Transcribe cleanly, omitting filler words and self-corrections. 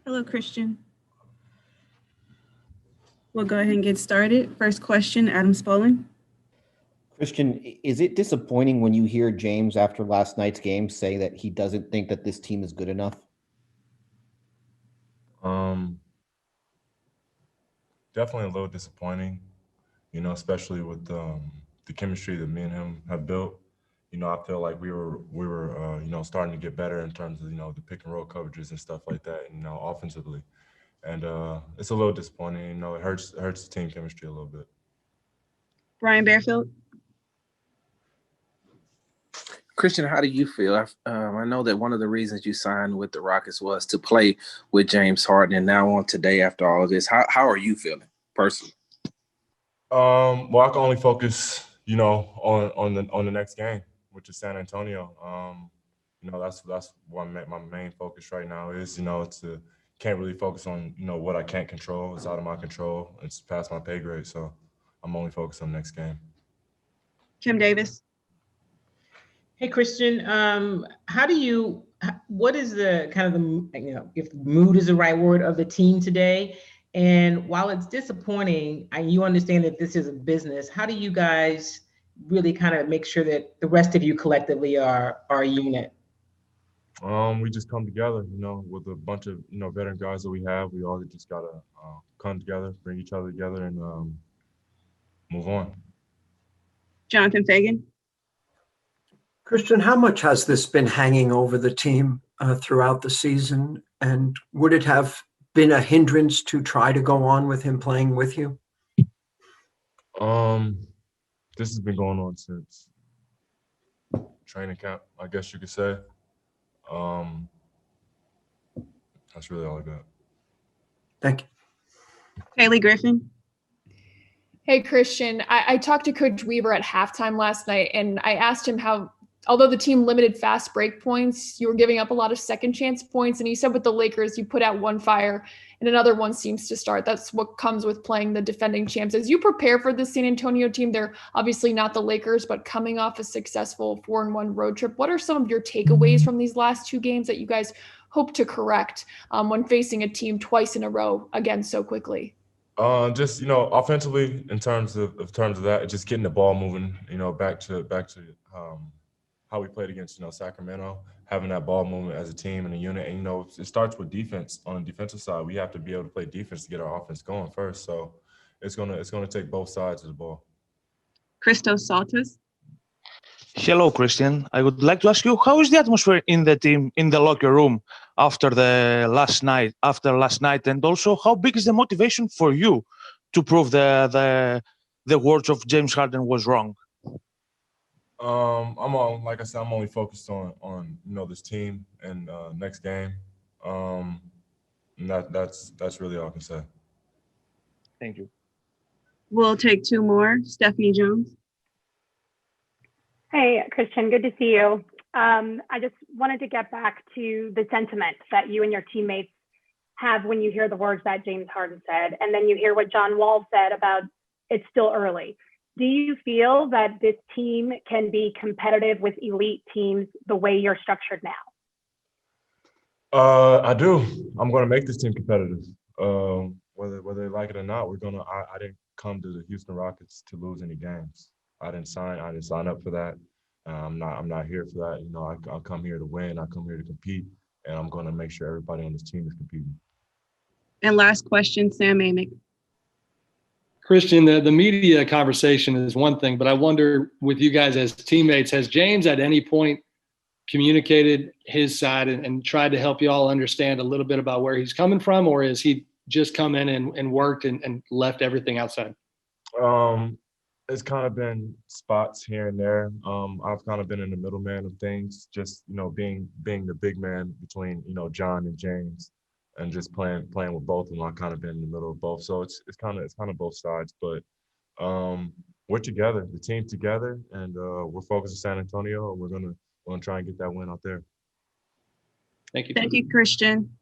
Hello, Christian. We'll go ahead and get started. First question, Adam Spolling. Christian, is it disappointing when you hear James after last night's game say that he doesn't think that this team is good enough? Definitely a little disappointing, especially with the chemistry that me and him have built. I feel like we were starting to get better in terms of the pick and roll coverages and stuff like that, offensively. And it's a little disappointing. It hurts the team chemistry a little bit. Brian Bearfield. Christian, how do you feel? I know that one of the reasons you signed with the Rockets was to play with James Harden, and now on today after all of this, how are you feeling personally? Well, I can only focus, on the next game, which is San Antonio. That's what my main focus right now is. To can't really focus on what I can't control. It's out of my control. It's past my pay grade, so I'm only focused on the next game. Kim Davis. Hey, Christian, what is the kind of if mood is the right word, of the team today? And while it's disappointing, you understand that this is a business, how do you guys really kind of make sure that the rest of you collectively are a unit? We just come together, with a bunch of, veteran guys that we have. We all just got to come together, bring each other together, and move on. Jonathan Fagan. Christian, how much has this been hanging over the team throughout the season? And would it have been a hindrance to try to go on with him playing with you? This has been going on since training camp, I guess you could say. That's really all I got. Thank you. Haley Griffin. Hey, Christian, I talked to Coach Weaver at halftime last night, and I asked him how, although the team limited fast break points, you were giving up a lot of second chance points. And he said with the Lakers, you put out one fire and another one seems to start. That's what comes with playing the defending champs. As you prepare for the San Antonio team, they're obviously not the Lakers, but coming off a successful 4-1 road trip, what are some of your takeaways from these last two games that you guys hope to correct when facing a team twice in a row again so quickly? Just offensively, in terms of that, just getting the ball moving. Back to how we played against Sacramento, having that ball movement as a team and a unit. And it starts with defense. On the defensive side, we have to be able to play defense to get our offense going first. So it's gonna take both sides of the ball. Christos Saltis. Hello, Christian. I would like to ask you, how is the atmosphere in the team, in the locker room after last night, and also how big is the motivation for you to prove the words of James Harden was wrong? Like I said, I'm only focused on this team and next game. And that's really all I can say. Thank you. We'll take two more. Stephanie Jones. Hey, Christian, good to see you. I just wanted to get back to the sentiment that you and your teammates have when you hear the words that James Harden said, and then you hear what John Wall said about it's still early. Do you feel that this team can be competitive with elite teams the way you're structured now? I do. I'm going to make this team competitive. Whether they like it or not, I didn't come to the Houston Rockets to lose any games. I didn't sign up for that. I'm not here for that. I come here to win. I come here to compete, and I'm going to make sure everybody on this team is competing. And last question, Sam Amick. Christian, the media conversation is one thing, but I wonder with you guys as teammates, has James at any point communicated his side and tried to help you all understand a little bit about where he's coming from, or is he just come in and worked and left everything outside? It's kind of been spots here and there. I've kind of been in the middleman of things, just being the big man between John and James, and just playing with both of them. I've kind of been in the middle of both, so it's kind of both sides. But we're together, the team's together, and we're focused on San Antonio. And we're gonna try and get that win out there. Thank you. Thank you, Christian.